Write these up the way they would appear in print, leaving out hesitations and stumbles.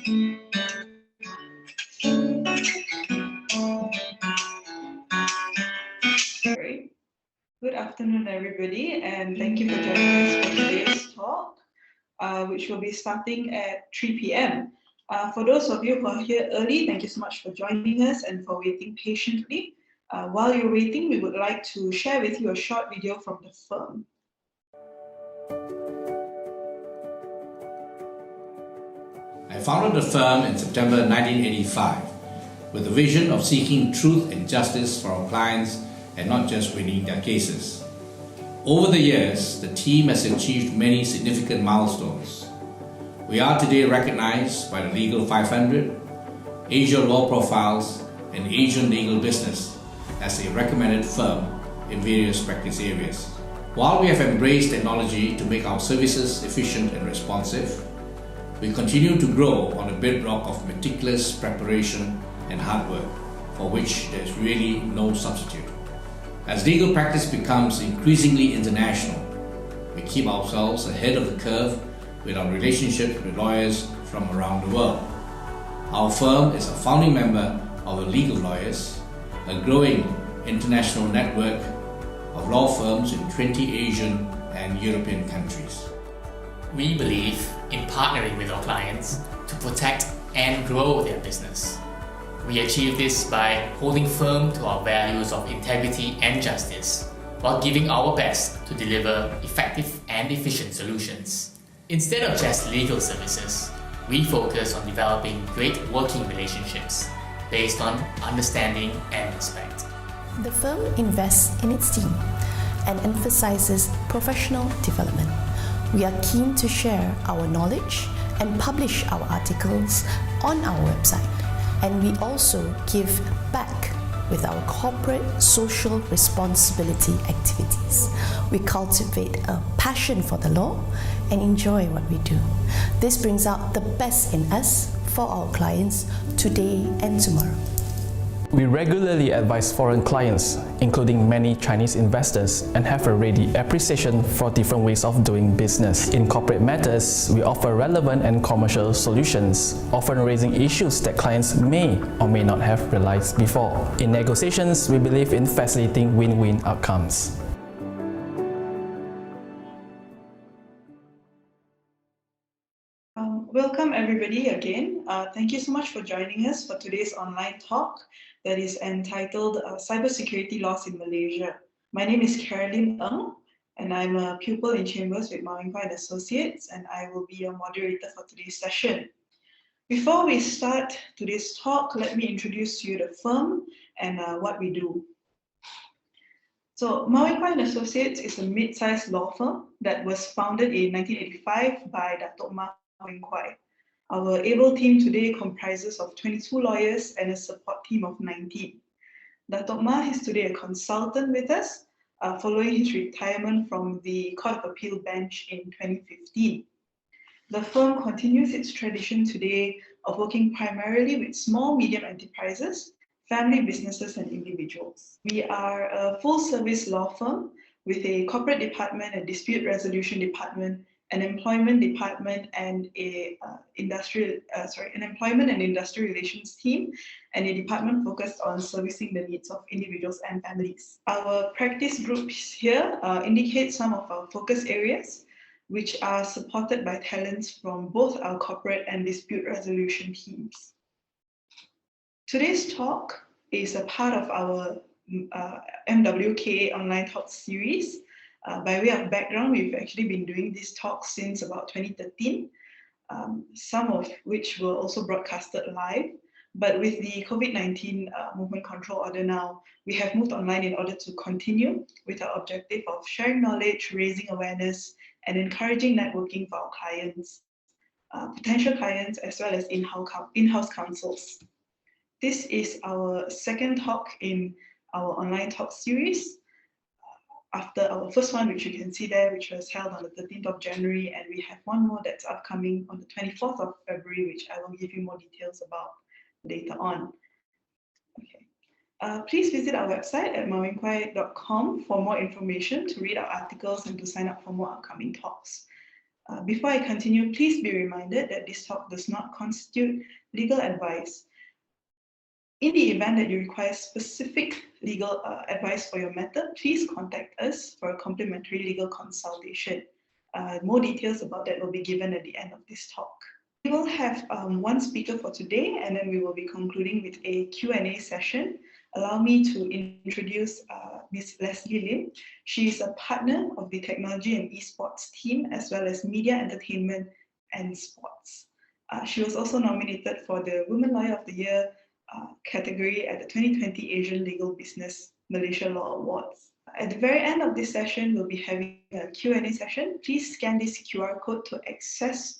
Great. Good afternoon, everybody, and thank you for joining us for today's talk, which will be starting at 3 p.m. For those of you who are here early, thank you so much for joining us and for waiting patiently. While you're waiting, we would like to share with you a short video from the firm. I founded the firm in September 1985 with the vision of seeking truth and justice for our clients and not just winning their cases. Over the years, the team has achieved many significant milestones. We are today recognized by the Legal 500, Asia Law Profiles, and Asian Legal Business as a recommended firm in various practice areas. While we have embraced technology to make our services efficient and responsive, we continue to grow on the bedrock of meticulous preparation and hard work, for which there is really no substitute. As legal practice becomes increasingly international, we keep ourselves ahead of the curve with our relationships with lawyers from around the world. Our firm is a founding member of the Legal Lawyers, a growing international network of law firms in 20 Asian and European countries. We believe in partnering with our clients to protect and grow their business. We achieve this by holding firm to our values of integrity and justice, while giving our best to deliver effective and efficient solutions. Instead of just legal services, we focus on developing great working relationships based on understanding and respect. The firm invests in its team and emphasizes professional development. We are keen to share our knowledge and publish our articles on our website. And we also give back with our corporate social responsibility activities. We cultivate a passion for the law and enjoy what we do. This brings out the best in us for our clients today and tomorrow. We regularly advise foreign clients, including many Chinese investors, and have a ready appreciation for different ways of doing business. In corporate matters, we offer relevant and commercial solutions, often raising issues that clients may or may not have realized before. In negotiations, we believe in facilitating win-win outcomes. Welcome everybody again. Thank you so much for joining us for today's online talk that is entitled Cybersecurity Laws in Malaysia. My name is Carolyn, and I'm a pupil in Chambers with Moderator Associates, and I will be your moderator for today's session. Before we start today's talk, let me introduce you the firm and what we do. So Moderator Associates is a mid-sized law firm that was founded in 1985 by Datuk Ma. Our able team today comprises of 22 lawyers and a support team of 19. Datuk Ma is today a consultant with us following his retirement from the Court of Appeal bench in 2015. The firm continues its tradition today of working primarily with small, medium enterprises, family businesses, and individuals. We are a full-service law firm with a corporate department, a dispute resolution department, an employment department, and an employment and industrial relations team, and a department focused on servicing the needs of individuals and families. Our practice groups here indicate some of our focus areas, which are supported by talents from both our corporate and dispute resolution teams. Today's talk is a part of our MWK online talk series. By way of background, we've actually been doing these talks since about 2013, some of which were also broadcasted live. But with the COVID-19 movement control order now, we have moved online in order to continue with our objective of sharing knowledge, raising awareness, and encouraging networking for our clients, potential clients, as well as in-house counsels. This is our second talk in our online talk series, after our first one, which you can see there, which was held on the 13th of January, and we have one more that's upcoming on the 24th of February, which I will give you more details about later on. Okay. Please visit our website at mawinkwai.com for more information, to read our articles, and to sign up for more upcoming talks. Before I continue, please be reminded that this talk does not constitute legal advice. In the event that you require specific legal advice for your matter, please contact us for a complimentary legal consultation. More details about that will be given at the end of this talk. We will have one speaker for today, and then we will be concluding with a Q&A session. Allow me to introduce Ms. Lesley Lim. She is a partner of the Technology and Esports team, as well as Media, Entertainment and Sports. She was also nominated for the Women Lawyer of the Year category at the 2020 Asian Legal Business Malaysia Law Awards. At the very end of this session, we'll be having a Q&A session. Please scan this QR code to access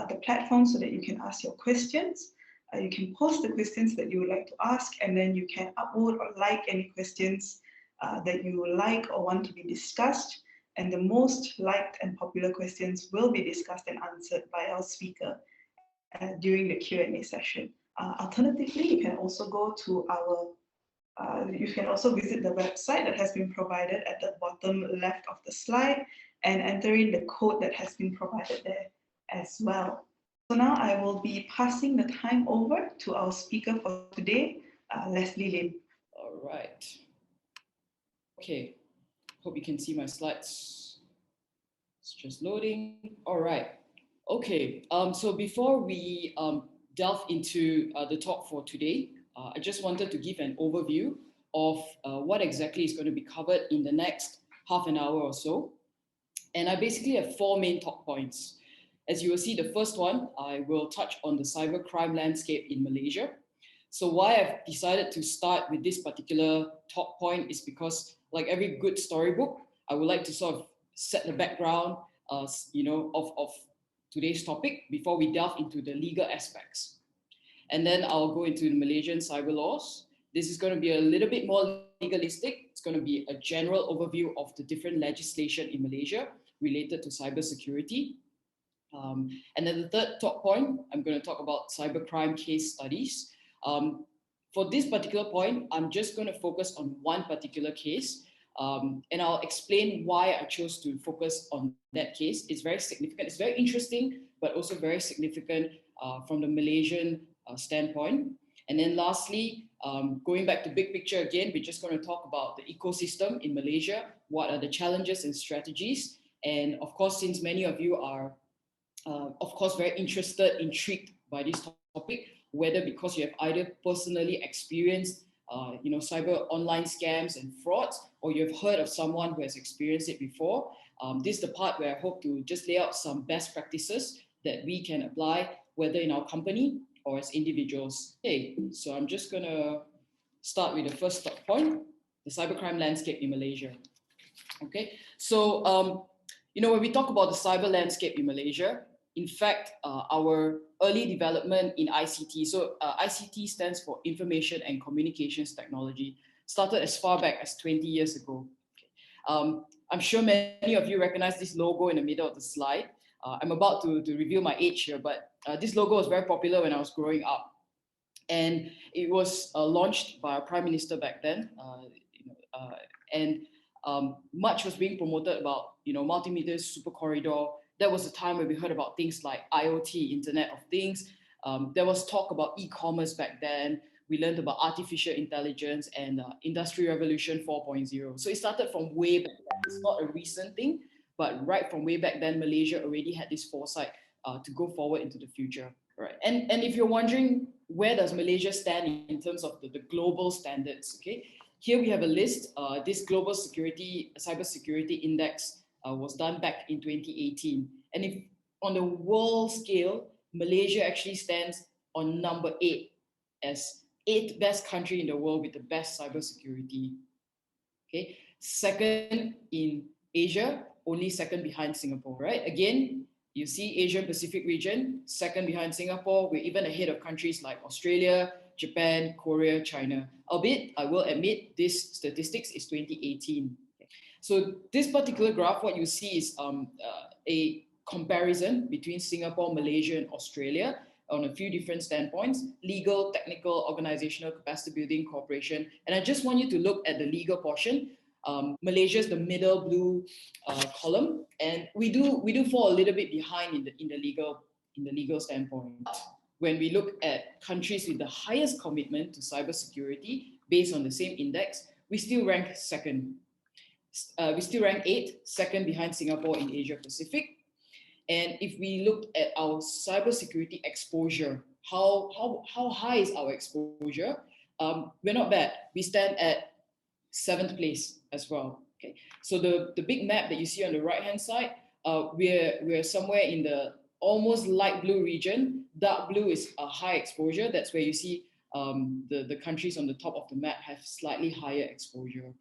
the platform so that you can ask your questions. You can post the questions that you would like to ask, and then you can upvote or like any questions that you would like or want to be discussed. And the most liked and popular questions will be discussed and answered by our speaker during the Q&A session. Alternatively, you can also go to you can also visit the website that has been provided at the bottom left of the slide and enter in the code that has been provided there as well. So now I will be passing the time over to our speaker for today, Lesley Lim. All right. Okay, hope you can see my slides. It's just loading. All right. Okay, so before we delve into the talk for today, I just wanted to give an overview of what exactly is going to be covered in the next half an hour or so. And I basically have 4 main talk points. As you will see, the first one, I will touch on the cybercrime landscape in Malaysia. So why I've decided to start with this particular talk point is because, like every good storybook, I would like to sort of set the background, of today's topic before we delve into the legal aspects. And then I'll go into the Malaysian cyber laws. This is going to be a little bit more legalistic. It's going to be a general overview of the different legislation in Malaysia related to cybersecurity. And then the third talk point, I'm going to talk about cybercrime case studies. For this particular point, I'm just going to focus on one particular case. And I'll explain why I chose to focus on that case. It's very significant. It's very interesting, but also very significant from the Malaysian standpoint. And then lastly, going back to big picture again, we're just going to talk about the ecosystem in Malaysia. What are the challenges and strategies? And of course, since many of you are, of course, very interested, intrigued by this topic, whether because you have either personally experienced cyber online scams and frauds, or you've heard of someone who has experienced it before. This is the part where I hope to just lay out some best practices that we can apply, whether in our company or as individuals. Okay, so I'm just gonna start with the first point, the cybercrime landscape in Malaysia. Okay, so when we talk about the cyber landscape in Malaysia, in fact, our early development in ICT, so ICT stands for Information and Communications Technology, started as far back as 20 years ago. I'm sure many of you recognize this logo in the middle of the slide. I'm about to reveal my age here, but this logo was very popular when I was growing up. And it was launched by our Prime Minister back then. Much was being promoted about, multimedia super corridor. That was the time when we heard about things like IoT, Internet of Things. There was talk about e-commerce back then. We learned about artificial intelligence and Industry Revolution 4.0. So it started from way back then. It's not a recent thing, but right from way back then, Malaysia already had this foresight to go forward into the future. Right. And if you're wondering, where does Malaysia stand in terms of the global standards? Okay, here we have a list. This Global Cybersecurity Index was done back in 2018. And if on the world scale, Malaysia actually stands on number 8 as 8th best country in the world with the best cybersecurity. Okay, second in Asia, only second behind Singapore, right? Again, you see Asian Pacific region, second behind Singapore. We're even ahead of countries like Australia, Japan, Korea, China. Albeit, I will admit, this statistics is 2018. So this particular graph, what you see is a comparison between Singapore, Malaysia, and Australia on a few different standpoints: legal, technical, organizational, capacity building, cooperation. And I just want you to look at the legal portion. Malaysia's the middle blue column, and we do fall a little bit behind in the legal standpoint. When we look at countries with the highest commitment to cybersecurity based on the same index, we still rank second. We still rank 8th, second behind Singapore in Asia Pacific. And if we look at our cybersecurity exposure, how high is our exposure? We're not bad. We stand at 7th place as well. Okay, so the big map that you see on the right hand side, we're somewhere in the almost light blue region. Dark blue is a high exposure. That's where you see the countries on the top of the map have slightly higher exposure.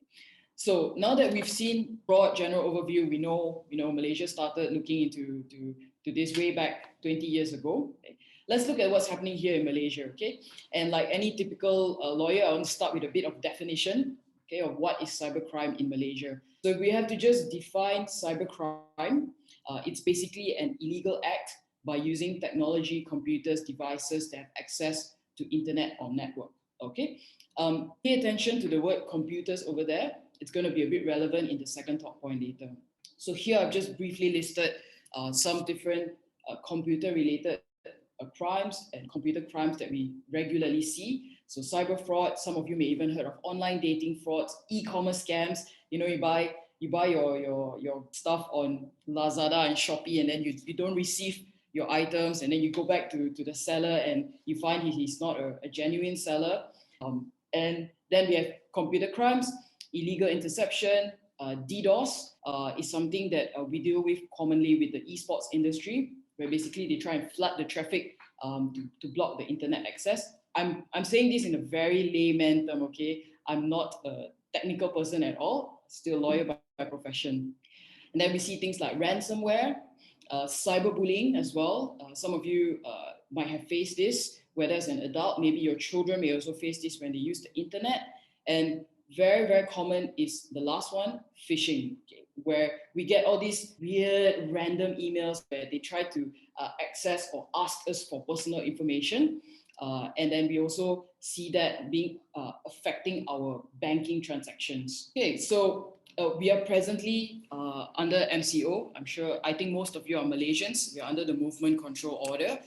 So now that we've seen broad general overview, we know Malaysia started looking into this way back 20 years ago. Okay. Let's look at what's happening here in Malaysia. Okay, and like any typical lawyer, I want to start with a bit of definition. Okay, of what is cybercrime in Malaysia. So if we have to just define cybercrime, it's basically an illegal act by using technology, computers, devices that have access to internet or network. Okay, pay attention to the word computers over there. It's going to be a bit relevant in the second top point later. So here I've just briefly listed some different computer-related crimes and computer crimes that we regularly see. So cyber fraud, some of you may even heard of online dating frauds, e-commerce scams. You buy your stuff on Lazada and Shopee, and then you don't receive your items, and then you go back to the seller and you find he's not a genuine seller. And then we have computer crimes, illegal interception, DDoS is something that we deal with commonly with the esports industry, where basically they try and flood the traffic to block the internet access. I'm saying this in a very layman term, okay? I'm not a technical person at all, still a lawyer by profession. And then we see things like ransomware, cyberbullying as well. Some of you might have faced this, whether as an adult, maybe your children may also face this when they use the internet. And very, very common is the last one, phishing, okay, where we get all these weird random emails where they try to access or ask us for personal information. And then we also see that being affecting our banking transactions. Okay, so we are presently under MCO. I think most of you are Malaysians. We are under the Movement Control Order.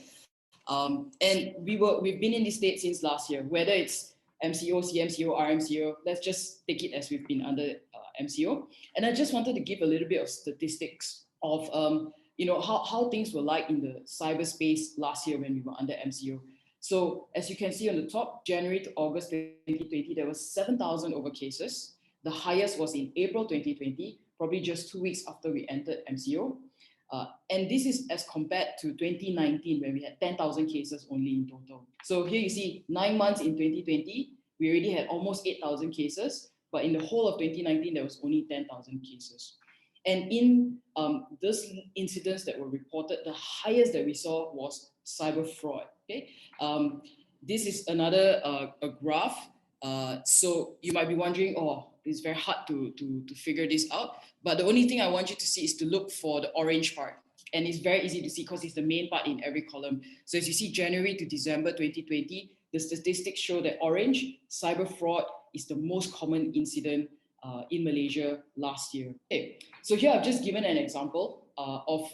And we've been in this state since last year, whether it's MCO, CMCO, RMCO, let's just take it as we've been under MCO. And I just wanted to give a little bit of statistics of how things were like in the cyberspace last year when we were under MCO. So as you can see on the top, January to August 2020, there was 7,000 over cases. The highest was in April 2020, probably just 2 weeks after we entered MCO. And this is as compared to 2019, when we had 10,000 cases only in total. So here you see 9 months in 2020, we already had almost 8,000 cases, but in the whole of 2019, there was only 10,000 cases. And in those incidents that were reported, the highest that we saw was cyber fraud. Okay, this is another a graph. So you might be wondering, it's very hard to figure this out. But the only thing I want you to see is to look for the orange part. And it's very easy to see because it's the main part in every column. So as you see, January to December 2020, the statistics show that orange, cyber fraud is the most common incident in Malaysia last year. Okay, so here I've just given an example of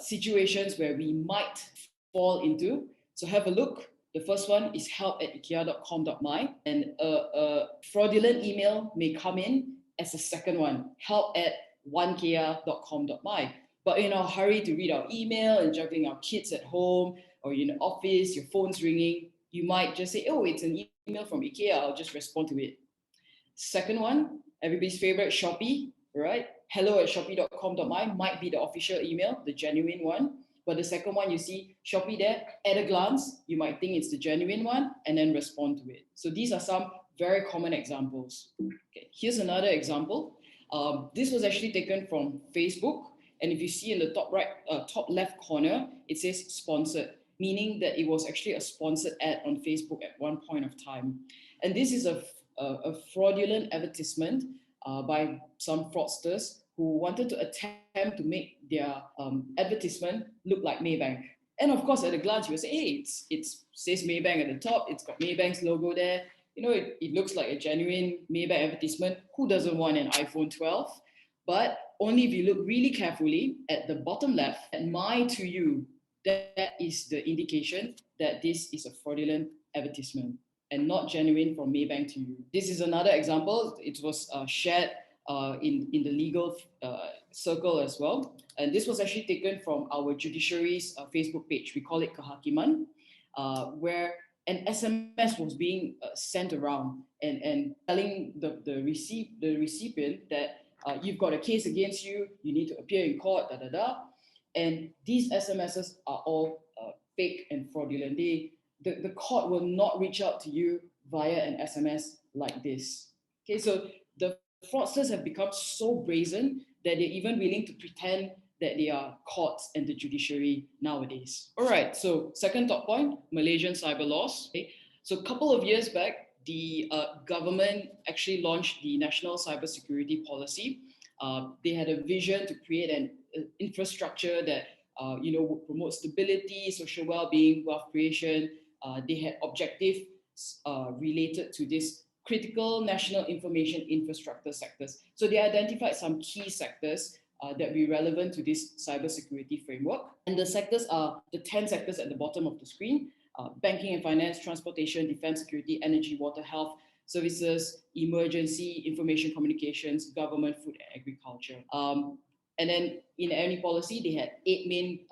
situations where we might fall into. So have a look. The first one is help@ikea.com.my, and a fraudulent email may come in as a second one, help@onekea.com.my. But in our hurry to read our email and juggling our kids at home or in the office, your phone's ringing, you might just say, it's an email from IKEA, I'll just respond to it. Second one, everybody's favorite, Shopee, right? hello@shopee.com.my might be the official email, the genuine one. But the second one, you see Shopee there, at a glance, you might think it's the genuine one and then respond to it. So these are some very common examples. Okay, here's another example. This was actually taken from Facebook. And if you see in the top left corner, it says sponsored, meaning that it was actually a sponsored ad on Facebook at one point of time. And this is a fraudulent advertisement by some fraudsters who wanted to attempt to make their advertisement look like Maybank. And of course, at a glance, you will say, hey, it says Maybank at the top, it's got Maybank's logo there, it looks like a genuine Maybank advertisement. Who doesn't want an iPhone 12? But only if you look really carefully at the bottom left, at my to you, that is the indication that this is a fraudulent advertisement and not genuine from Maybank to you. This is another example. It was shared in the legal circle as well. And this was actually taken from our judiciary's Facebook page. We call it Kehakiman, where an SMS was being sent around and telling the recipient that you've got a case against you, you need to appear in court, And these SMSs are all fake and fraudulent. The court will not reach out to you via an SMS like this. Okay, so the fraudsters have become so brazen that they're even willing to pretend that they are courts and the judiciary nowadays. All right, so second top point, Malaysian cyber laws. Okay. So a couple of years back, the government actually launched the National Cybersecurity Policy. They had a vision to create an infrastructure that would promote stability, social well-being, wealth creation. They had objectives related to this critical national information infrastructure sectors. So they identified some key sectors that be relevant to this cybersecurity framework. And the sectors are the 10 sectors at the bottom of the screen: banking and finance, transportation, defense, security, energy, water, health, services, emergency, information communications, government, food, and agriculture. And then in any policy, they had 8 main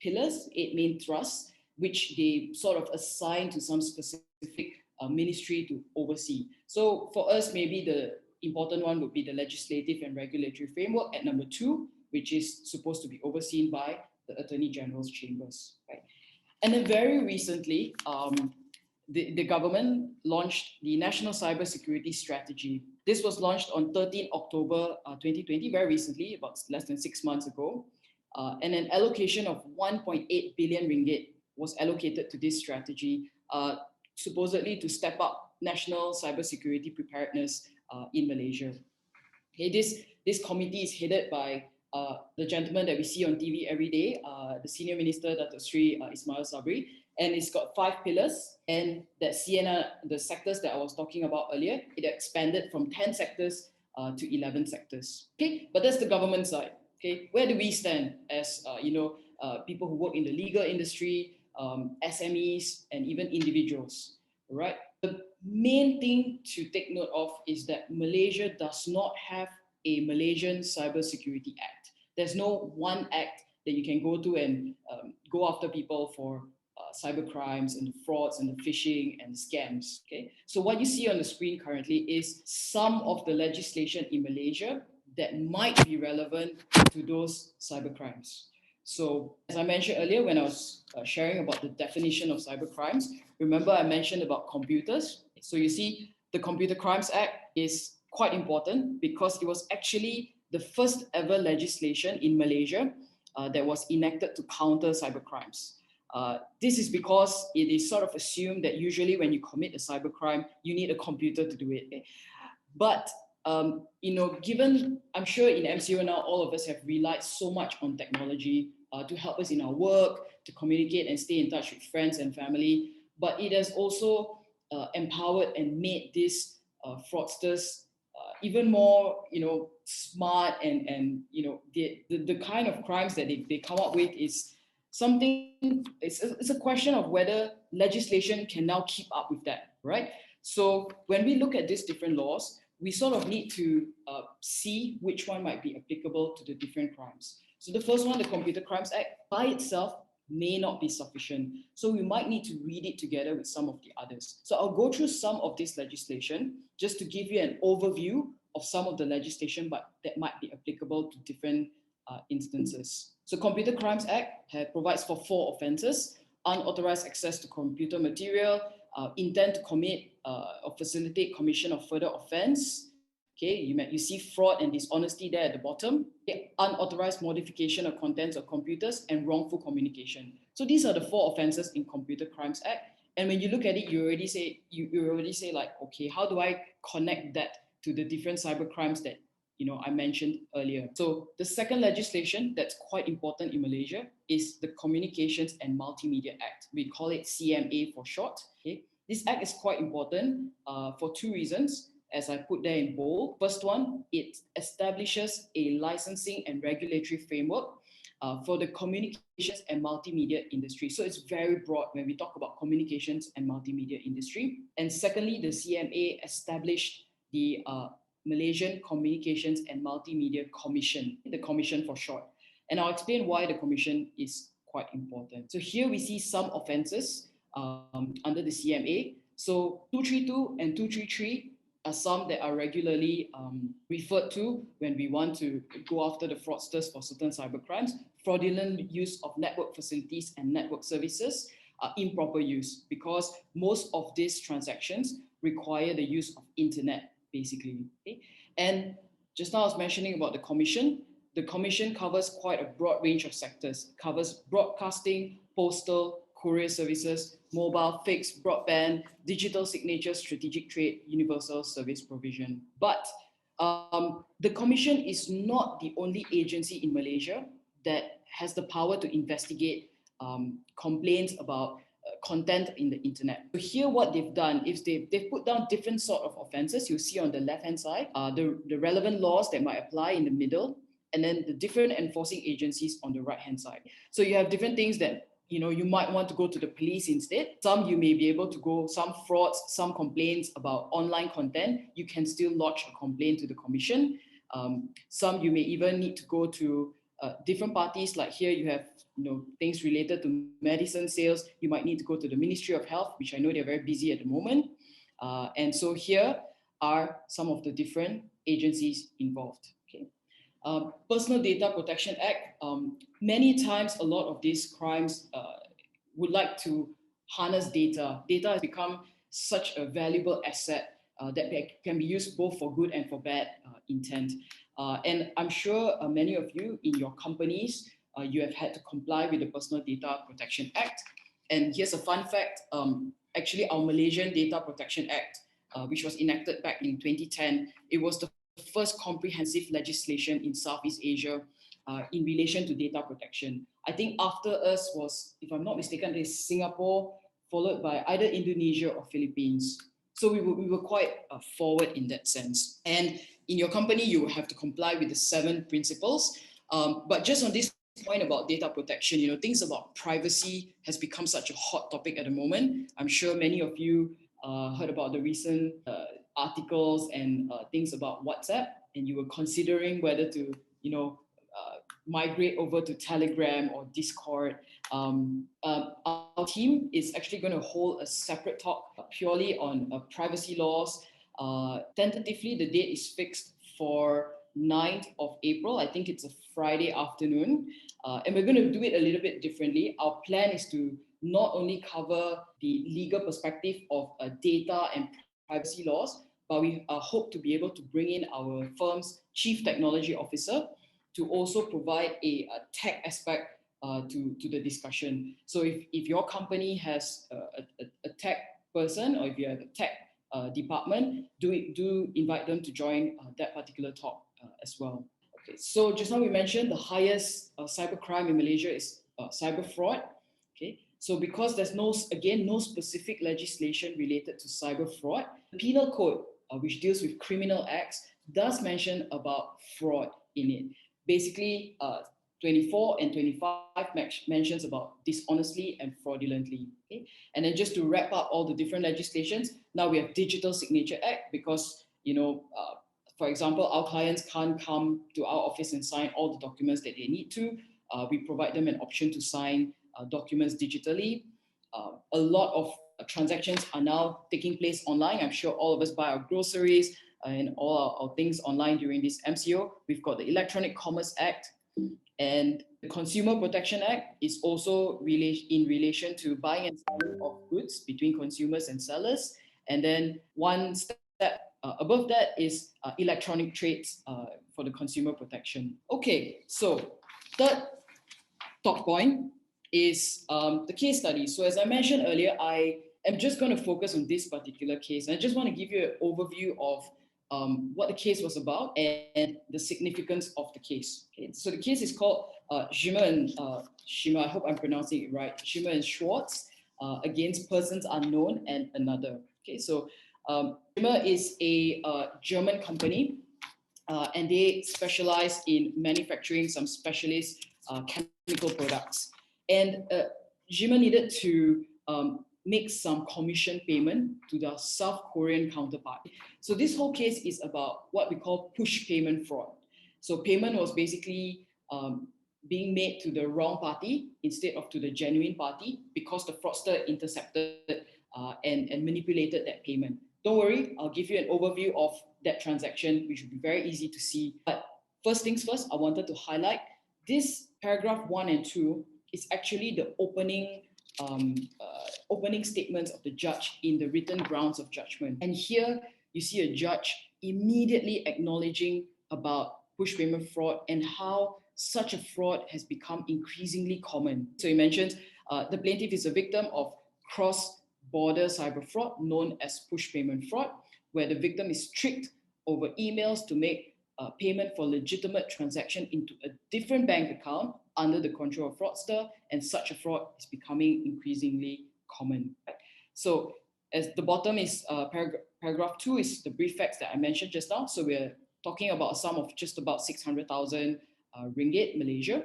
pillars, 8 main thrusts, which they sort of assigned to some specific ministry to oversee. So for us, maybe the important one would be the legislative and regulatory framework at number 2, which is supposed to be overseen by the Attorney General's chambers. Right? And then very recently, the government launched the National Cybersecurity Strategy. This was launched on 13 October 2020, very recently, about less than 6 months ago. And an allocation of 1.8 billion ringgit was allocated to this strategy, supposedly to step up national cybersecurity preparedness in Malaysia. Okay, this committee is headed by the gentleman that we see on TV every day, the Senior Minister, Datuk Sri Ismail Sabri, and it's got 5 pillars. And that CNR, the sectors that I was talking about earlier, it expanded from 10 sectors to 11 sectors. Okay, but that's the government side. Okay, where do we stand as people who work in the legal industry, SMEs, and even individuals? Right. The main thing to take note of is that Malaysia does not have a Malaysian Cybersecurity Act. There's no one act that you can go to and go after people for cyber crimes and the frauds and the phishing and scams. Okay, so what you see on the screen currently is some of the legislation in Malaysia that might be relevant to those cyber crimes. So as I mentioned earlier, when I was sharing about the definition of cyber crimes, remember I mentioned about computers. So you see the Computer Crimes Act is quite important because it was actually the first ever legislation in Malaysia that was enacted to counter cyber crimes. This is because it is sort of assumed that usually when you commit a cyber crime, you need a computer to do it. Okay? But given, I'm sure in MCO now, all of us have relied so much on technology to help us in our work, to communicate and stay in touch with friends and family. But it has also empowered and made these fraudsters even more, smart and the kind of crimes that they come up with is something. It's a question of whether legislation can now keep up with that, right? So when we look at these different laws, we sort of need to see which one might be applicable to the different crimes. So the first one, the Computer Crimes Act, by itself may not be sufficient. So we might need to read it together with some of the others. So I'll go through some of this legislation just to give you an overview of some of the legislation that might be applicable to different instances. So Computer Crimes Act provides for 4 offenses: unauthorized access to computer material, intent to commit or facilitate commission of further offense. Okay, you see fraud and dishonesty there at the bottom. Okay, unauthorized modification of contents of computers and wrongful communication. So these are the 4 offenses in Computer Crimes Act. And when you look at it, you already say like, okay, how do I connect that to the different cyber crimes that I mentioned earlier? So the second legislation that's quite important in Malaysia is the Communications and Multimedia Act. We call it CMA for short. Okay. This act is quite important for two reasons, as I put there in bold. First one, it establishes a licensing and regulatory framework for the communications and multimedia industry. So it's very broad when we talk about communications and multimedia industry. And secondly, the CMA established the Malaysian Communications and Multimedia Commission, the Commission for short. And I'll explain why the Commission is quite important. So here we see some offences under the CMA. So 232 and 233 are some that are regularly referred to when we want to go after the fraudsters for certain cybercrimes. Fraudulent use of network facilities and network services are improper use, because most of these transactions require the use of internet, basically. Okay? And just now I was mentioning about the commission. The commission covers quite a broad range of sectors. It covers broadcasting, postal, courier services, mobile, fixed, broadband, digital signature, strategic trade, universal service provision. But the commission is not the only agency in Malaysia that has the power to investigate complaints about content in the internet. So here what they've done is they've put down different sort of offences. You'll see on the left-hand side, the relevant laws that might apply in the middle, and then the different enforcing agencies on the right-hand side. So you have different things that you might want to go to the police instead. Some you may be able to go, some frauds, some complaints about online content, you can still lodge a complaint to the commission. Some you may even need to go to different parties, like here you have things related to medicine sales. You might need to go to the Ministry of Health, which I know they're very busy at the moment. And so here are some of the different agencies involved. Okay. Personal Data Protection Act. Many times a lot of these crimes would like to harness data. Data has become such a valuable asset that can be used both for good and for bad intent. And I'm sure many of you in your companies, you have had to comply with the Personal Data Protection Act. And here's a fun fact. Actually, our Malaysian Data Protection Act, which was enacted back in 2010, it was the first comprehensive legislation in Southeast Asia in relation to data protection. I think after us was, if I'm not mistaken, is Singapore, followed by either Indonesia or Philippines. So we were quite forward in that sense. And in your company, you have to comply with the 7 principles. But just on this point about data protection, things about privacy has become such a hot topic at the moment. I'm sure many of you heard about the recent articles and things about WhatsApp, and you were considering whether to, migrate over to Telegram or Discord. Our team is actually going to hold a separate talk purely on privacy laws. Tentatively, the date is fixed for 9th of April. I think it's a Friday afternoon. And we're going to do it a little bit differently. Our plan is to not only cover the legal perspective of data and privacy laws, but we hope to be able to bring in our firm's Chief Technology Officer to also provide a tech aspect to the discussion. So if your company has a tech person, or if you have a tech department, do invite them to join that particular talk as well. Okay, so just now we mentioned the highest cybercrime in Malaysia is cyber fraud. Okay, so because there's no specific legislation related to cyber fraud, the Penal Code, which deals with criminal acts, does mention about fraud in it. Basically, 24 and 25 mentions about dishonestly and fraudulently. Okay? And then just to wrap up all the different legislations, now we have Digital Signature Act, because, for example, our clients can't come to our office and sign all the documents that they need to. We provide them an option to sign documents digitally. A lot of transactions are now taking place online. I'm sure all of us buy our groceries and all our things online during this MCO. We've got the Electronic Commerce Act, and the Consumer Protection Act is also in relation to buying and selling of goods between consumers and sellers. And then one step above that is electronic trades for the consumer protection. Okay, so third talk point is the case study. So as I mentioned earlier, I am just going to focus on this particular case. And I just want to give you an overview of what the case was about and the significance of the case. Okay, so the case is called Schimmer, I hope I'm pronouncing it right, Schimmer and Schwartz against persons unknown and another. Okay, so Shimmer is a German company, and they specialize in manufacturing some specialist chemical products. And Shimmer needed to make some commission payment to the South Korean counterpart. So this whole case is about what we call push payment fraud. So payment was basically being made to the wrong party instead of to the genuine party because the fraudster intercepted and manipulated that payment. Don't worry, I'll give you an overview of that transaction, which will be very easy to see. But first things first, I wanted to highlight this paragraph 1 and 2 is actually the opening statements of the judge in the written grounds of judgment. And here you see a judge immediately acknowledging about push payment fraud and how such a fraud has become increasingly common. So he mentions the plaintiff is a victim of cross-border cyber fraud known as push payment fraud, where the victim is tricked over emails to make payment for legitimate transaction into a different bank account under the control of fraudster, and such a fraud is becoming increasingly common. So as the bottom is paragraph 2 is the brief facts that I mentioned just now. So we're talking about a sum of just about 600,000 ringgit, Malaysia.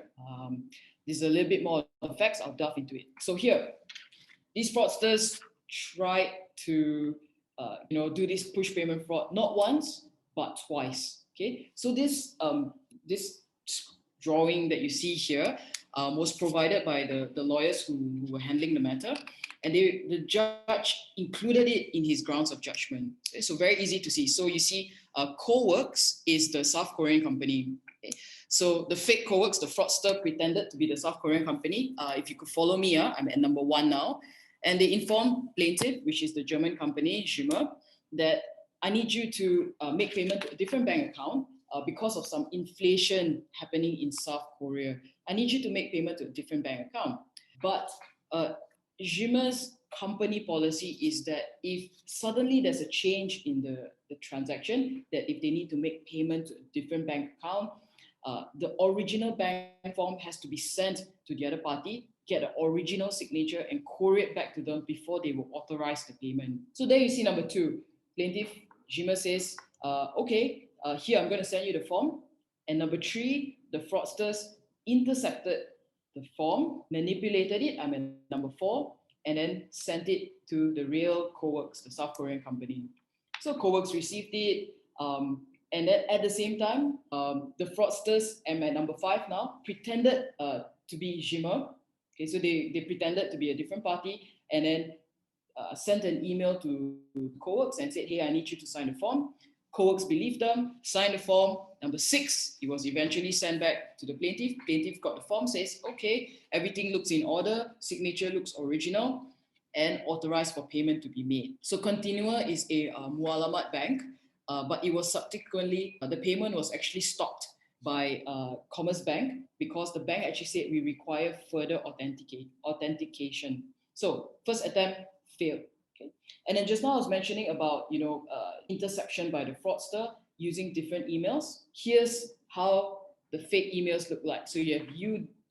This is a little bit more of the facts, I'll delve into it. So here, these fraudsters tried to do this push payment fraud, not once, but twice. Okay, so this drawing that you see here was provided by the lawyers who were handling the matter, and the judge included it in his grounds of judgment. Okay, so very easy to see. So you see, CoWorks is the South Korean company. Okay. So the fake CoWorks, the fraudster pretended to be the South Korean company. If you could follow me, I'm at number 1 now. And they informed plaintiff, which is the German company, Shimmer, that I need you to make payment to a different bank account because of some inflation happening in South Korea. I need you to make payment to a different bank account. But Shimmer's company policy is that if suddenly there's a change in the transaction, that if they need to make payment to a different bank account, the original bank form has to be sent to the other party, get an original signature and courier it back to them before they will authorize the payment. So there you see number 2. Plaintiff Shimmer says, okay, here I'm going to send you the form. And number 3, the fraudsters intercepted the form, manipulated it, I'm at number 4, and then sent it to the real CoWorks, the South Korean company. So CoWorks received it, and then at the same time, the fraudsters, I'm at number 5 now, pretended to be Shimmer. Okay, so they pretended to be a different party, and then sent an email to CoWorks and said, hey, I need you to sign the form. CoWorks believed them, signed the form. Number 6, it was eventually sent back to the plaintiff. Plaintiff got the form, says, okay, everything looks in order, signature looks original, and authorized for payment to be made. So Continua is a Mualamat bank, but it was subsequently, the payment was actually stopped by Commerce Bank because the bank actually said we require further authentication. So first attempt failed. Okay. And then just now I was mentioning about interception by the fraudster using different emails. Here's how the fake emails look like. So you have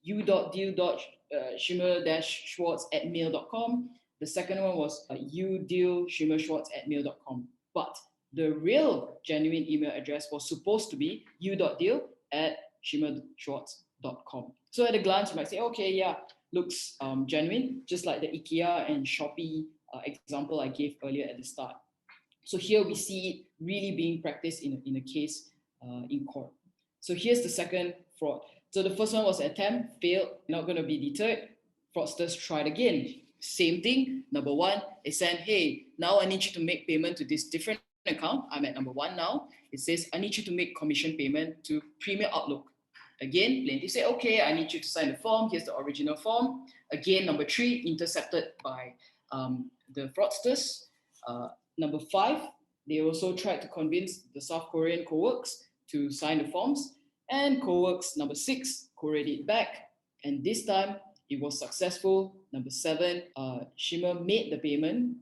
u.deal.shimmer-schwartz@mail.com. The second one was u.deal-shimmer-schwartz@mail.com. But the real genuine email address was supposed to be u.deal@shimmer-schwartz.com. So at a glance, you might say, okay, yeah, looks genuine, just like the IKEA and Shopee example I gave earlier at the start. So here we see it really being practiced in a case in court. So here's the second fraud. So the first one was attempt, failed, not going to be deterred. Fraudsters tried again. Same thing. Number 1, they said, hey, now I need you to make payment to this different account. I'm at number 1 now. It says, I need you to make commission payment to Premier Outlook. Again, plaintiff say, okay, I need you to sign the form. Here's the original form. Again, number 3, intercepted by the fraudsters. Number 5, they also tried to convince the South Korean CoWorks to sign the forms. And CoWorks, number 6, couriered it back. And this time, it was successful. Number 7, Shimmer made the payment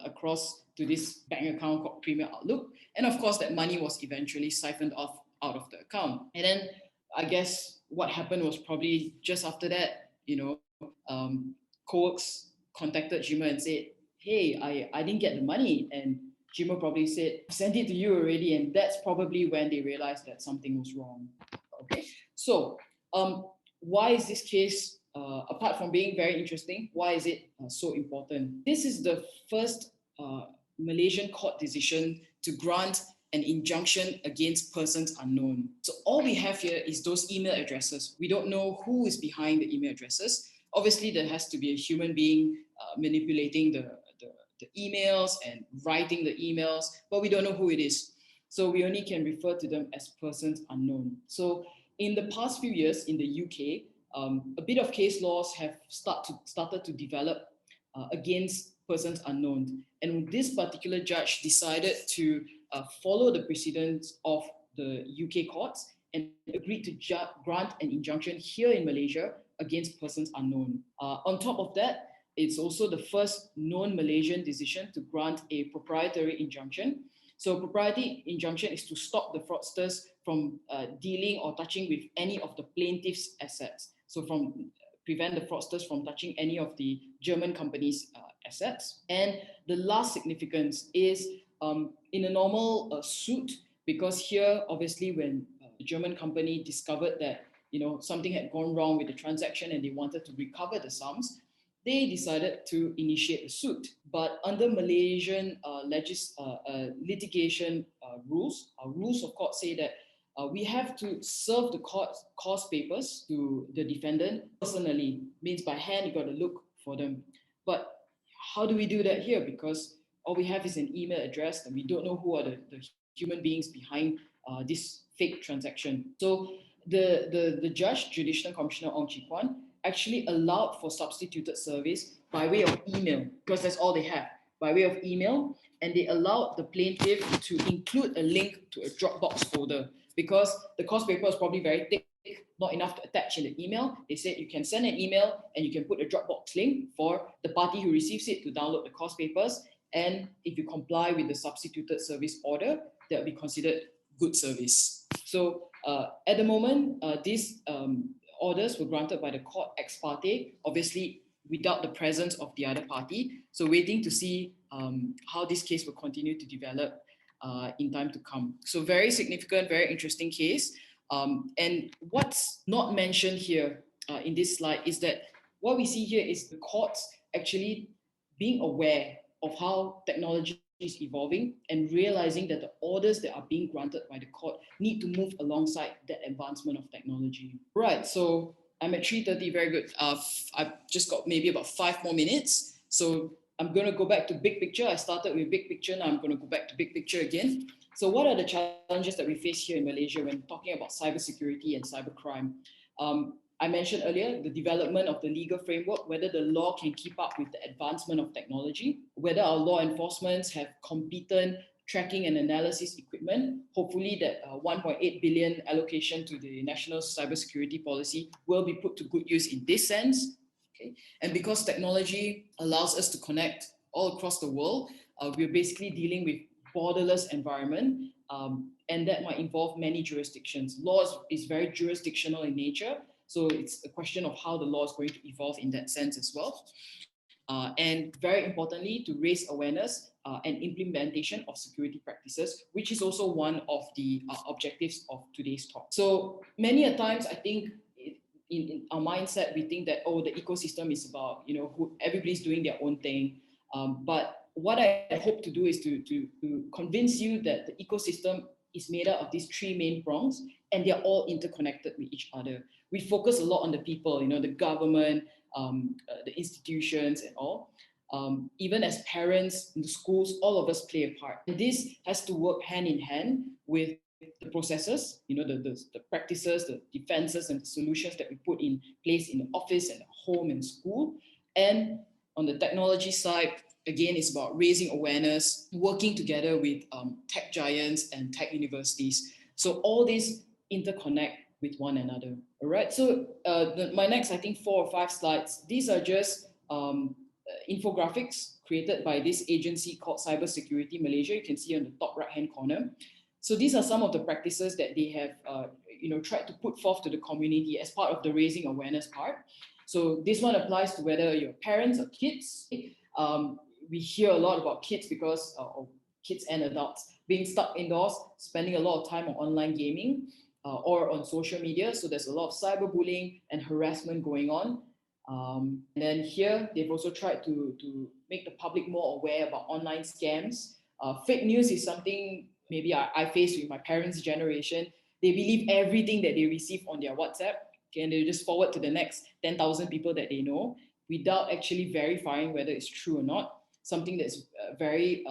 across to this bank account called Premier Outlook. And of course, that money was eventually siphoned off out of the account. And then I guess what happened was probably just after that, CoWorks contacted Jima and said, hey, I didn't get the money. And Jima probably said, I sent it to you already. And that's probably when they realized that something was wrong. Okay, so why is this case, apart from being very interesting, why is it so important? This is the first Malaysian court decision to grant an injunction against persons unknown. So all we have here is those email addresses. We don't know who is behind the email addresses. Obviously, there has to be a human being manipulating the emails and writing the emails, but we don't know who it is. So we only can refer to them as persons unknown. So in the past few years in the UK, a bit of case laws have started to develop against persons unknown. And this particular judge decided to follow the precedents of the UK courts and agreed to grant an injunction here in Malaysia against persons unknown. On top of that, it's also the first known Malaysian decision to grant a proprietary injunction. So proprietary injunction is to stop the fraudsters from dealing or touching with any of the plaintiff's assets. So prevent the fraudsters from touching any of the German company's assets. And the last significance is in a normal suit, because here, obviously, when the German company discovered that something had gone wrong with the transaction and they wanted to recover the sums, they decided to initiate a suit. But under Malaysian litigation rules of court say that we have to serve the cause papers to the defendant personally, means by hand, you got to look for them. But how do we do that here? Because all we have is an email address and we don't know who are the human beings behind this fake transaction. So the judge, Judicial Commissioner Ong Chee Kwan, actually allowed for substituted service by way of email, because that's all they have, by way of email, and they allowed the plaintiff to include a link to a Dropbox folder, because the cause paper is probably very thick, not enough to attach in the email. They said you can send an email and you can put a Dropbox link for the party who receives it to download the cause papers, and if you comply with the substituted service order, that will be considered good service. So at the moment, these orders were granted by the court ex parte, obviously without the presence of the other party. So waiting to see how this case will continue to develop in time to come. So very significant, very interesting case. And what's not mentioned here in this slide is that what we see here is the courts actually being aware of how technology is evolving and realizing that the orders that are being granted by the court need to move alongside that advancement of technology. Right, so I'm at 3:30, very good. I've just got maybe about 5 more minutes. So I'm going to go back to big picture. I started with big picture, now I'm going to go back to big picture again. So what are the challenges that we face here in Malaysia when talking about cybersecurity and cybercrime? I mentioned earlier the development of the legal framework, whether the law can keep up with the advancement of technology, whether our law enforcement have competent tracking and analysis equipment. Hopefully that 1.8 billion allocation to the National Cybersecurity Policy will be put to good use in this sense. Okay? And because technology allows us to connect all across the world, we're basically dealing with borderless environment, and that might involve many jurisdictions. Law is very jurisdictional in nature, so it's a question of how the law is going to evolve in that sense as well. And very importantly, to raise awareness and implementation of security practices, which is also one of the objectives of today's talk. So many a times, I think in our mindset, we think that, oh, the ecosystem is about, everybody's doing their own thing. But what I hope to do is to convince you that the ecosystem is made up of these 3 main prongs, and they're all interconnected with each other. We focus a lot on the people, the government, the institutions and all. Even as parents in the schools, all of us play a part. And this has to work hand in hand with the processes, the practices, the defenses and the solutions that we put in place in the office and the home and school. And on the technology side, again, it's about raising awareness, working together with tech giants and tech universities. So all these interconnect with one another. All right. So my next, I think 4 or 5 slides, these are just infographics created by this agency called Cybersecurity Malaysia. You can see on the top right-hand corner. So these are some of the practices that they have, tried to put forth to the community as part of the raising awareness part. So this one applies to whether your parents or kids. We hear a lot about kids because or kids and adults being stuck indoors, spending a lot of time on online gaming or on social media. So there's a lot of cyberbullying and harassment going on. And then here, they've also tried to make the public more aware about online scams. Fake news is something maybe I faced with my parents' generation. They believe everything that they receive on their WhatsApp, okay, and they just forward to the next 10,000 people that they know without actually verifying whether it's true or not. Something that's very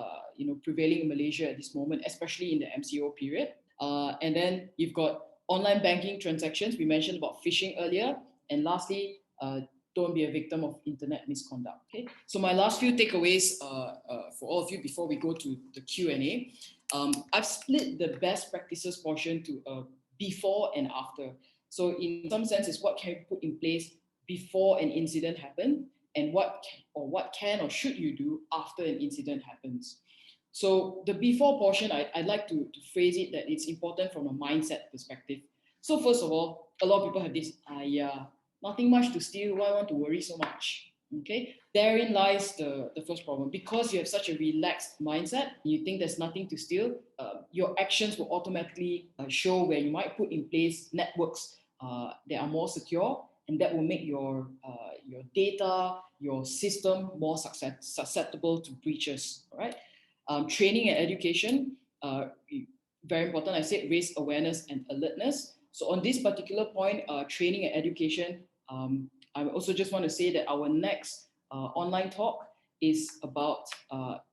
prevailing in Malaysia at this moment, especially in the MCO period. And then you've got online banking transactions. We mentioned about phishing earlier. And lastly, don't be a victim of internet misconduct. Okay. So my last few takeaways for all of you before we go to the Q&A. I've split the best practices portion to before and after. So in some sense, it's what can you put in place before an incident happened, and what can or should you do after an incident happens. So the before portion, I'd like to phrase it that it's important from a mindset perspective. So first of all, a lot of people have this, nothing much to steal, why want to worry so much? Okay, therein lies the first problem. Because you have such a relaxed mindset, you think there's nothing to steal, your actions will automatically show where you might put in place networks that are more secure, and that will make your data, your system more susceptible to breaches. All right. Training and education, very important. I said raise awareness and alertness. So on this particular point, training and education, I also just want to say that our next online talk is about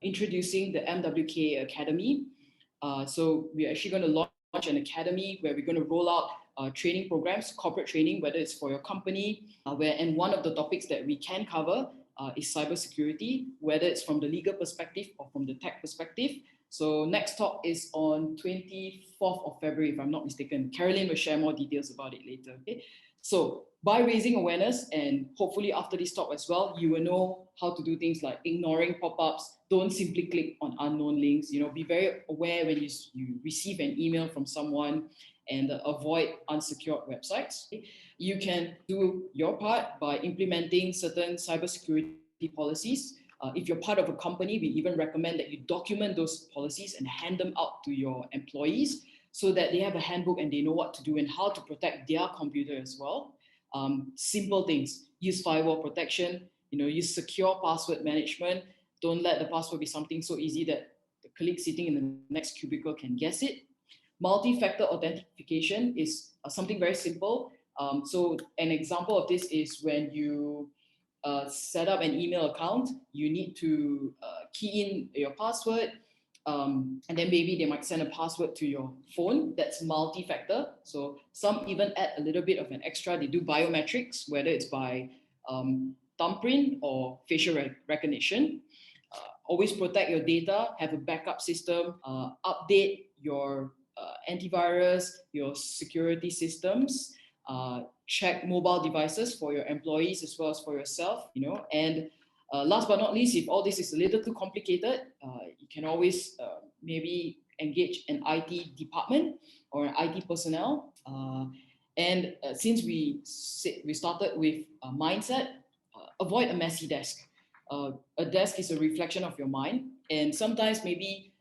introducing the MWK Academy. So we're actually going to launch an academy where we're going to roll out training programs, corporate training, whether it's for your company, and one of the topics that we can cover is cybersecurity, whether it's from the legal perspective or from the tech perspective. So next talk is on 24th of February, if I'm not mistaken. Carolyn will share more details about it later. Okay? So by raising awareness, and hopefully after this talk as well, you will know how to do things like ignoring pop-ups, don't simply click on unknown links, be very aware when you receive an email from someone, and avoid unsecured websites. You can do your part by implementing certain cybersecurity policies. If you're part of a company, we even recommend that you document those policies and hand them out to your employees so that they have a handbook and they know what to do and how to protect their computer as well. Simple things, use firewall protection, use secure password management. Don't let the password be something so easy that the colleague sitting in the next cubicle can guess it. Multi-factor authentication is something very simple. So an example of this is when you set up an email account, you need to key in your password, and then maybe they might send a password to your phone. That's multi-factor. So some even add a little bit of an extra. They do biometrics, whether it's by thumbprint or facial recognition. Always protect your data, have a backup system, update your antivirus, your security systems, check mobile devices for your employees as well as for yourself, and last but not least, if all this is a little too complicated, you can always maybe engage an IT department or an IT personnel. And since we started with a mindset, avoid a messy desk. A desk is a reflection of your mind, and sometimes maybe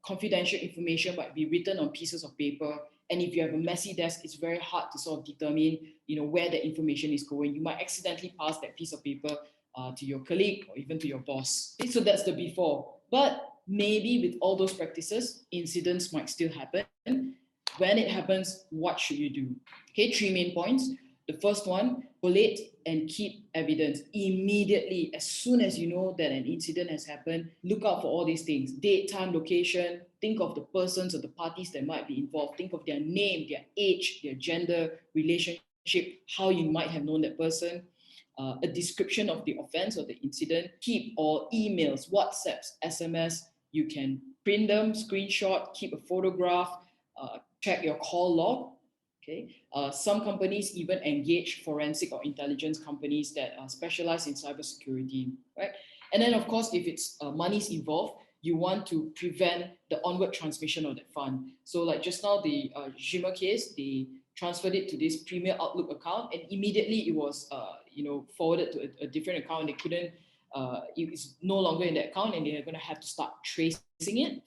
confidential information might be written on pieces of paper. And if you have a messy desk, it's very hard to sort of determine, where the information is going. You might accidentally pass that piece of paper to your colleague or even to your boss. So that's the before. But maybe with all those practices, incidents might still happen. When it happens, what should you do? Okay, 3 main points. The first one, collate and keep evidence immediately. As soon as you know that an incident has happened, look out for all these things: date, time, location. Think of the persons or the parties that might be involved. Think of their name, their age, their gender, relationship, how you might have known that person. A description of the offense or the incident. Keep all emails, WhatsApps, SMS. You can print them, screenshot, keep a photograph, check your call log. Okay. Some companies even engage forensic or intelligence companies that specialize in cybersecurity, right? And then, of course, if it's money's involved, you want to prevent the onward transmission of that fund. So, like just now, the Jima case, they transferred it to this Premier Outlook account, and immediately it was forwarded to a different account. They couldn't, it's no longer in the account, and they're going to have to start tracing it.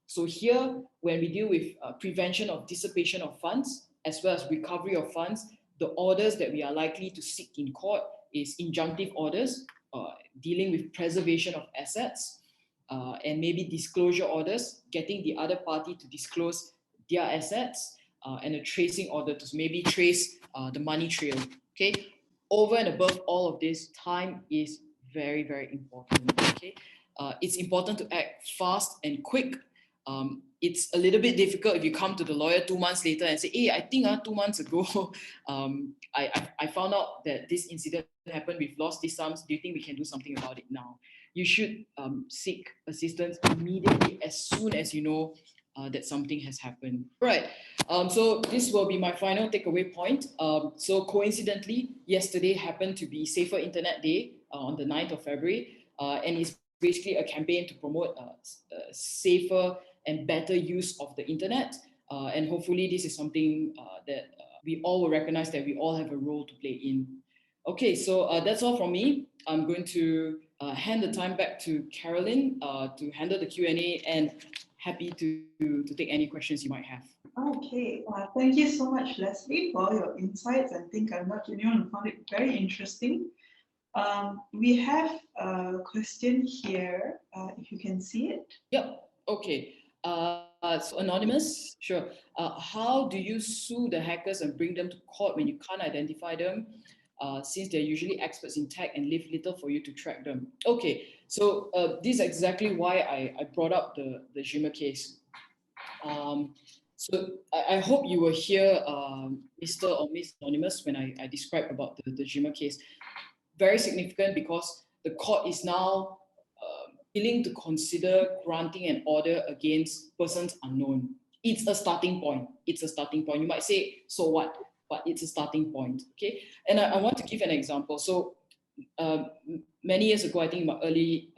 So here, when we deal with prevention of dissipation of funds, as well as recovery of funds, the orders that we are likely to seek in court is injunctive orders, dealing with preservation of assets, and maybe disclosure orders, getting the other party to disclose their assets, and a tracing order to maybe trace the money trail. Okay, over and above all of this, time is very, very important. Okay, it's important to act fast and quick. It's a little bit difficult if you come to the lawyer 2 months later and say, hey, I think 2 months ago, I found out that this incident happened, we've lost these sums. Do you think we can do something about it now? You should seek assistance immediately as soon as you know that something has happened. Right. So this will be my final takeaway point. So coincidentally, yesterday happened to be Safer Internet Day on the 9th of February. And it's basically a campaign to promote safer and better use of the internet. And hopefully this is something that we all will recognize that we all have a role to play in. Okay, so that's all from me. I'm going to hand the time back to Carolyn to handle the Q&A, and happy to take any questions you might have. Okay, thank you so much, Lesley, for all your insights. I think I'm not the only one who found it very interesting. We have a question here, if you can see it. Yep, okay. So anonymous, sure. How do you sue the hackers and bring them to court when you can't identify them, since they're usually experts in tech and leave little for you to track them? Okay, so this is exactly why I brought up the Zhima case. So I hope you were here, Mr. or Miss Anonymous, when I described about the Zhima case. Very significant because the court is now willing to consider granting an order against persons unknown. It's a starting point. It's a starting point. You might say, so what? But it's a starting point, okay? And I want to give an example. So many years ago, I think in my early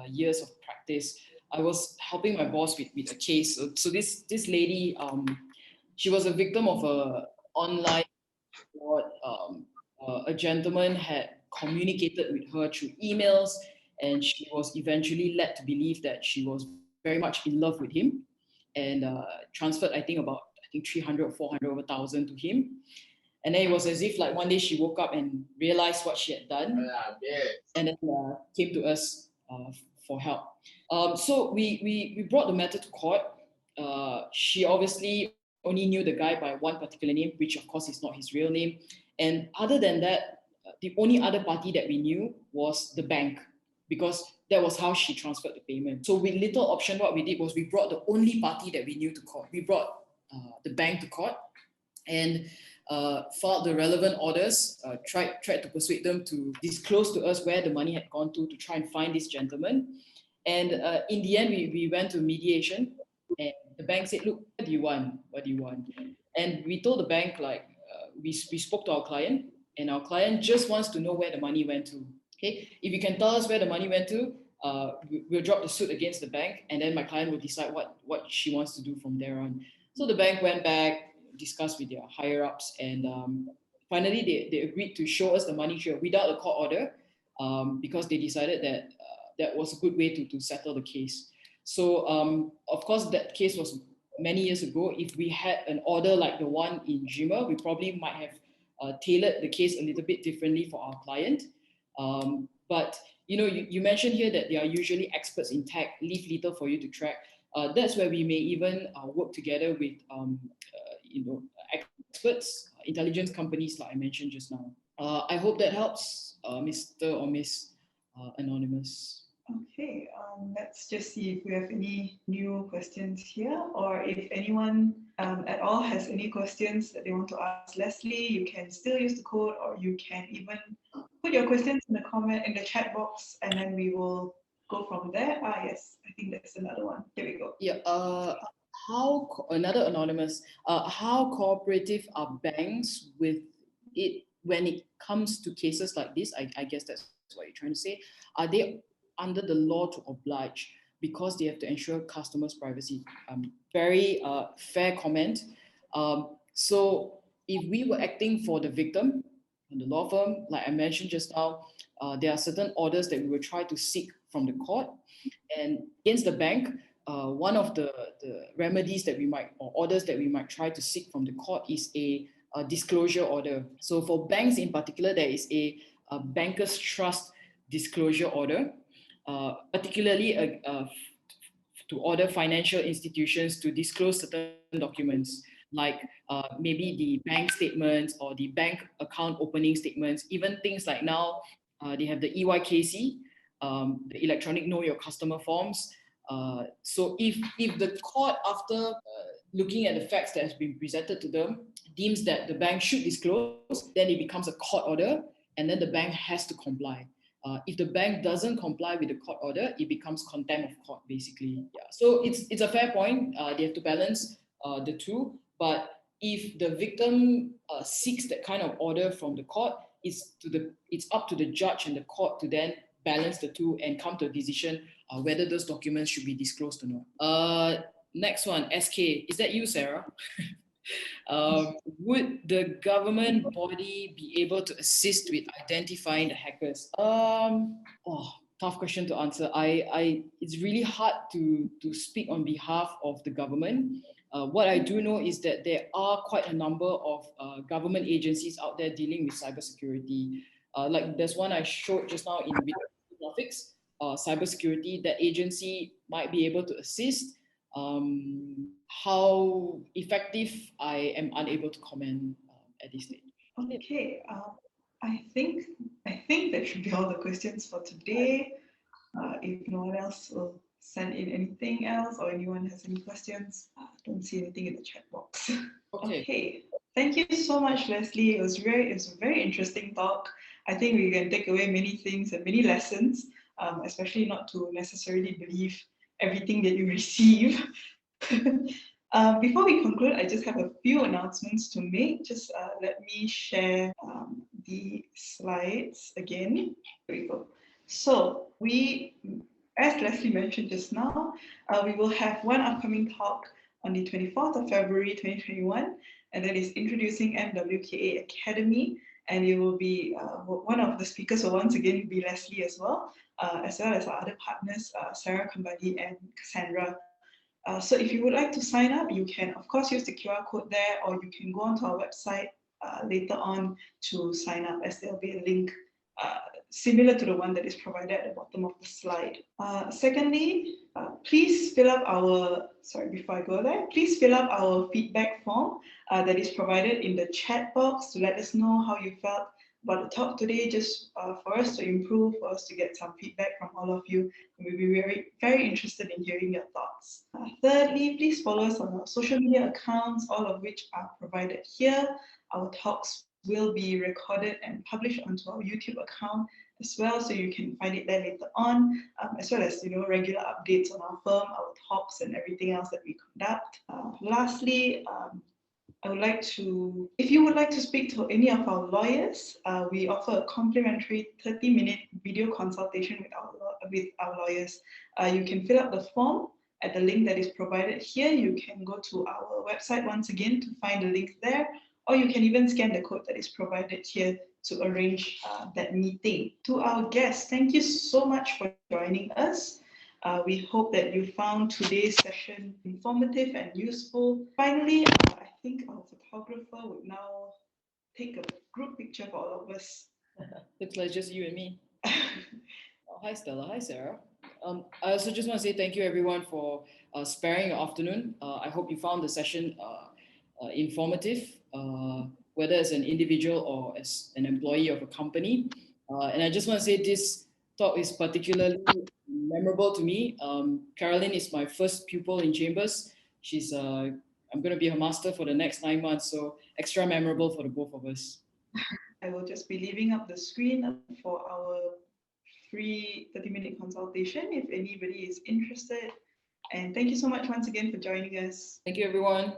years of practice, I was helping my boss with a case. So this lady, she was a victim of a online fraud. A gentleman had communicated with her through emails, and she was eventually led to believe that she was very much in love with him, and transferred, I think 300 or 400 over 1,000 to him. And then it was as if like one day she woke up and realized what she had done, and then came to us for help. So we brought the matter to court. She obviously only knew the guy by one particular name, which of course is not his real name. And other than that, the only other party that we knew was the bank, because that was how she transferred the payment. So with little option, what we did was we brought the only party that we knew to court. We brought the bank to court and filed the relevant orders, tried to persuade them to disclose to us where the money had gone to try and find this gentleman. And in the end, we went to mediation, and the bank said, look, what do you want? What do you want? And we told the bank, like, we spoke to our client, and our client just wants to know where the money went to. Okay, if you can tell us where the money went to, we'll drop the suit against the bank, and then my client will decide what she wants to do from there on. So the bank went back, discussed with their higher ups, and finally they agreed to show us the money trail without a court order, because they decided that that was a good way to settle the case. So of course that case was many years ago. If we had an order like the one in Zhima, we probably might have tailored the case a little bit differently for our client. But you mentioned here that they are usually experts in tech, leave little for you to track. That's where we may even work together with experts, intelligence companies like I mentioned just now. I hope that helps, Mr. or Miss Anonymous. Okay, let's just see if we have any new questions here, or if anyone at all has any questions that they want to ask Lesley. You can still use the code, or you can even put your questions in the chat box, and then we will go from there. Yes, I think that's another one. Here we go. Yeah. Another anonymous. How cooperative are banks with it when it comes to cases like this? I guess that's what you're trying to say. Are they under the law to oblige because they have to ensure customers' privacy? Very fair comment. So if we were acting for the victim, the law firm, like I mentioned just now, there are certain orders that we will try to seek from the court. And against the bank, one of the remedies that we might, or orders that we might try to seek from the court is a disclosure order. So for banks in particular, there is a banker's trust disclosure order, particularly to order financial institutions to disclose certain documents, like maybe the bank statements or the bank account opening statements, even things like now they have the EYKC, the electronic know your customer forms. So if the court, after looking at the facts that has been presented to them, deems that the bank should disclose, then it becomes a court order, and then the bank has to comply. If the bank doesn't comply with the court order, it becomes contempt of court, basically. Yeah. So it's a fair point. They have to balance the two. But if the victim seeks that kind of order from the court, it's up to the judge and the court to then balance the two and come to a decision whether those documents should be disclosed or not. Next one, SK. Is that you, Sarah? Would the government body be able to assist with identifying the hackers? Tough question to answer. It's really hard to speak on behalf of the government. What I do know is that there are quite a number of government agencies out there dealing with cybersecurity. Like there's one I showed just now in graphics, cybersecurity. That agency might be able to assist. How effective, I am unable to comment at this stage. Okay, I think that should be all the questions for today. If no one else will send in anything else or anyone has any questions, I don't see anything in the chat box. Okay. Thank you so much, Lesley. It was a very interesting talk. I think we can take away many things and many lessons, especially not to necessarily believe everything that you receive. Before we conclude, I just have a few announcements to make. Just let me share the slides again. Here we go. So as Lesley mentioned just now, we will have one upcoming talk on the 24th of February 2021, and that is Introducing MWKA Academy. And it will be, one of the speakers will once again be Lesley as well as our other partners, Sarah Kambadi and Cassandra. So if you would like to sign up, you can of course use the QR code there, or you can go onto our website later on to sign up, as there'll be a link similar to the one that is provided at the bottom of the slide. Secondly, please fill up please fill up our feedback form that is provided in the chat box to let us know how you felt about the talk today, just for us to improve, for us to get some feedback from all of you. We'll be very, very interested in hearing your thoughts. Thirdly, please follow us on our social media accounts, all of which are provided here. Our talks will be recorded and published onto our YouTube account as well, so you can find it there later on, as well as regular updates on our firm, our talks, and everything else that we conduct. Lastly, if you would like to speak to any of our lawyers, we offer a complimentary 30-minute video consultation with our lawyers. You can fill out the form at the link that is provided here. You can go to our website once again to find the link there, or you can even scan the code that is provided here to arrange that meeting. To our guests, thank you so much for joining us. We hope that you found today's session informative and useful. Finally, I think our photographer would now take a group picture for all of us. Looks like just you and me. Hi Stella, hi Sarah. I also just want to say thank you everyone for sparing your afternoon. I hope you found the session informative, whether as an individual or as an employee of a company. And I just want to say this talk is particularly memorable to me. Carolyn is my first pupil in Chambers. She's I'm going to be her master for the next 9 months, so extra memorable for the both of us. I will just be leaving up the screen for our free 30-minute consultation if anybody is interested. And thank you so much once again for joining us. Thank you, everyone.